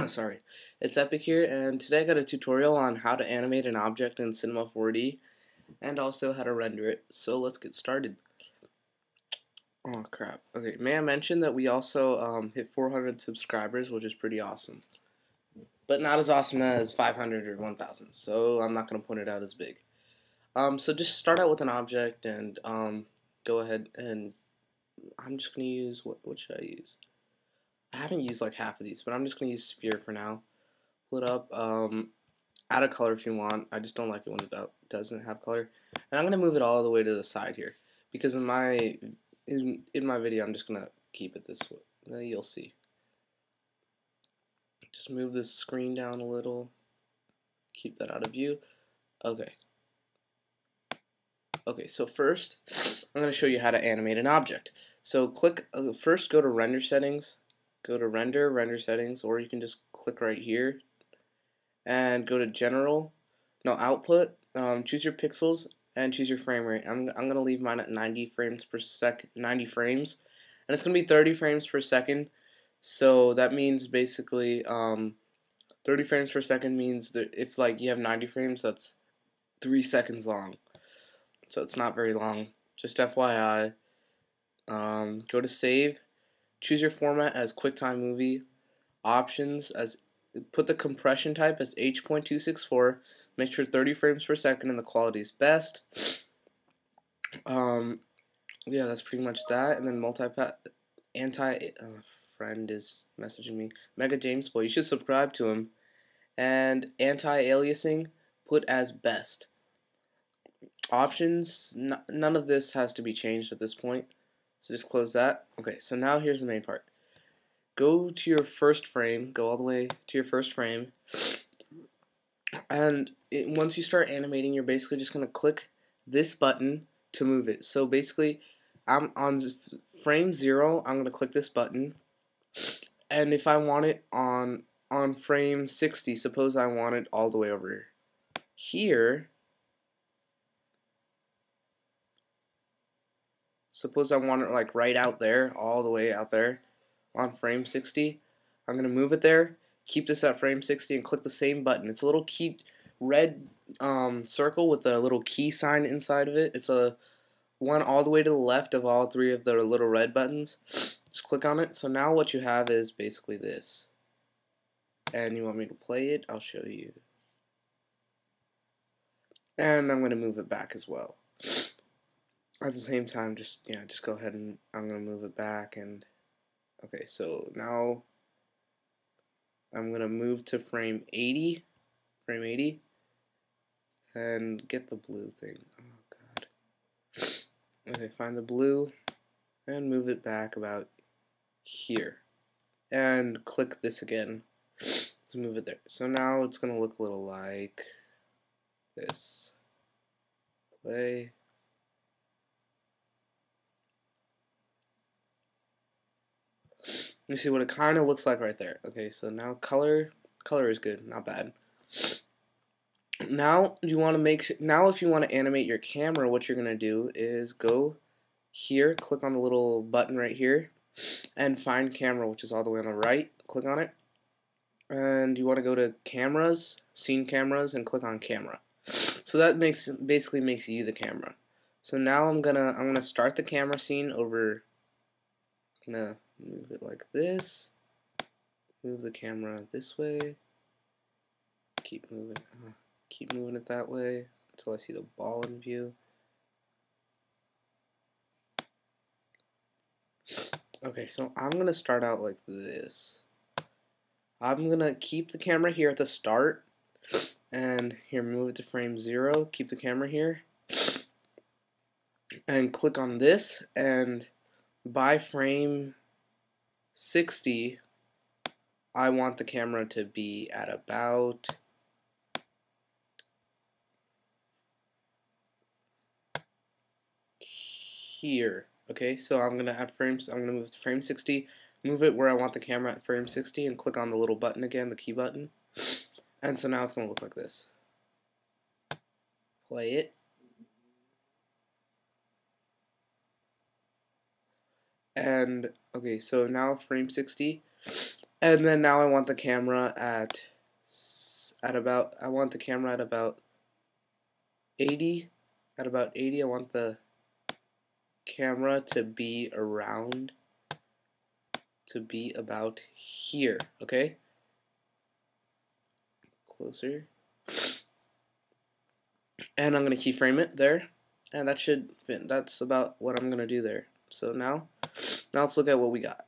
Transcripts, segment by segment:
Sorry, it's Epic here, and today I got a tutorial on how to animate an object in Cinema 4D and also how to render it. So let's get started. Oh crap. Okay, may I mention that we also hit 400 subscribers, which is pretty awesome, but not as awesome as 500 or 1,000. So I'm not gonna point it out as big. So just start out with an object and go ahead and I'm just gonna use what should I use? I haven't used like half of these, but I'm just gonna use sphere for now. Pull it up. Add a color if you want. I just don't like it when it doesn't have color. And I'm gonna move it all the way to the side here because in my video I'm just gonna keep it this way. You'll see. Just move this screen down a little. Keep that out of view. Okay. Okay. So first, I'm gonna show you how to animate an object. So click first. Go to render settings. Go to render settings, or you can just click right here and go to general, no, output, choose your pixels and choose your frame rate. I'm gonna leave mine at 90 frames per second, 90 frames, and it's gonna be 30 frames per second. So that means basically 30 frames per second means that if like you have 90 frames, that's 3 seconds long. So it's not very long. Just FYI. Go to save. Choose your format as QuickTime Movie. Options as put the compression type as H.264. Make sure 30 frames per second and the quality is best. Yeah, that's pretty much that. And then friend is messaging me. Mega James Boy, you should subscribe to him. And anti-aliasing, put as best. Options, none of this has to be changed at this point. So just close that. Okay, so now here's the main part. Go to your first frame, go all the way to your first frame, and once you start animating, you're basically just going to click this button to move it. So basically, I'm on frame 0, I'm going to click this button, and if I want it on frame 60, suppose I want it all the way over here, suppose I want it like right out there, all the way out there, on frame 60, I'm going to move it there, keep this at frame 60, and click the same button. It's a little key red circle with a little key sign inside of it. It's a one all the way to the left of all three of the little red buttons. Just click on it. So now what you have is basically this. And you want me to play it? I'll show you. And I'm going to move it back as well. At the same time, just go ahead and I'm going to move it back. And okay, so now I'm going to move to frame 80, and get the blue thing. Oh god. Okay, find the blue and move it back about here. And click this again to move it there. So now it's going to look a little like this. Play. You see what it kind of looks like right there. Okay, so now color is good, not bad. Now you want to if you want to animate your camera, what you're gonna do is go here, click on the little button right here, and find camera, which is all the way on the right. Click on it, and you want to go to cameras, scene cameras, and click on camera. So that basically makes you the camera. So now I'm gonna start the camera scene over. I'm gonna move it like this. Move the camera this way. Keep moving it that way until I see the ball in view. Okay, so I'm gonna start out like this. I'm gonna keep the camera here at the start, and here move it to frame 0. Keep the camera here, and click on this. And by frame 60, I want the camera to be at about here. Okay, so I'm gonna add frames. I'm gonna move to frame 60, move it where I want the camera at frame 60, and click on the little button again, the key button. And so now it's gonna look like this. Play it. And okay, so now frame 60, And then now I want the camera at about 80. At about 80, I want the camera to be about here, okay? Closer. And I'm going to keyframe it there. And that should fit. That's about what I'm going to do there. So now let's look at what we got.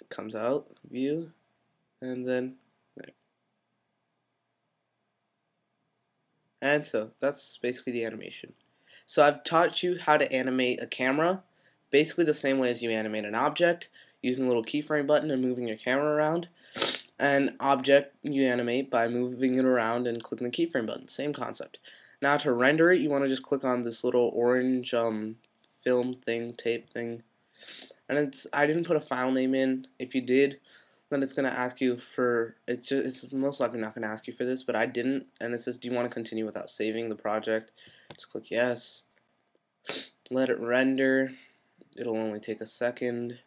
It comes out, view, and then there. And so that's basically the animation. So I've taught you how to animate a camera basically the same way as you animate an object, using the little keyframe button and moving your camera around. An object you animate by moving it around and clicking the keyframe button. Same concept. Now to render it, you want to just click on this little orange film thing, tape thing. And I didn't put a file name in. If you did, then it's gonna ask you for it's most likely not gonna ask you for this, but I didn't, and it says, do you want to continue without saving the project? Just click yes. Let it render. It'll only take a second,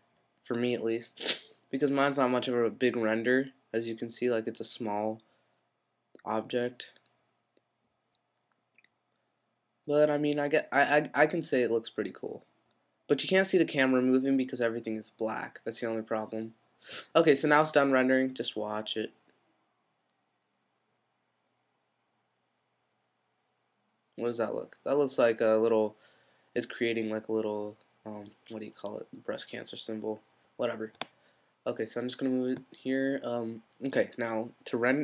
for me at least, because mine's not much of a big render. As you can see, like, it's a small object. But I mean, I can say it looks pretty cool. But you can't see the camera moving because everything is black. That's the only problem. Okay, so now it's done rendering. Just watch it. What does that look? That looks like a little, it's creating like a little, what do you call it? Breast cancer symbol. Whatever. Okay, so I'm just gonna move it here. Okay, now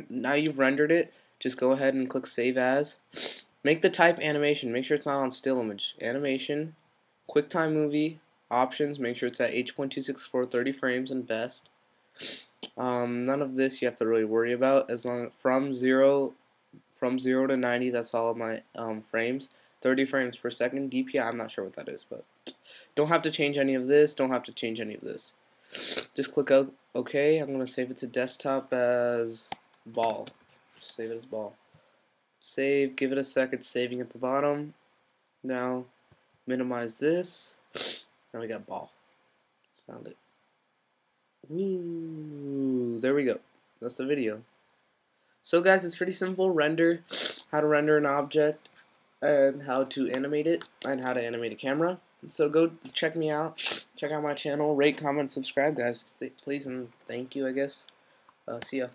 now you've rendered it, just go ahead and click Save As. Make the type animation. Make sure it's not on still image. Animation, QuickTime Movie, options. Make sure it's at H.264 30 frames and best. None of this you have to really worry about. As long from zero to 90, that's all of my frames. 30 frames per second. DPI, I'm not sure what that is, but don't have to change any of this. Don't have to change any of this. Just click OK. I'm going to save it to desktop as ball. Just save it as ball. Save. Give it a second. Saving at the bottom. Now minimize this. Now we got ball. Found it. Woo! There we go. That's the video. So guys, it's pretty simple. How to render an object, and how to animate it, and how to animate a camera. So go check me out. Check out my channel. Rate, comment, subscribe, guys. Please and thank you, I guess. See ya.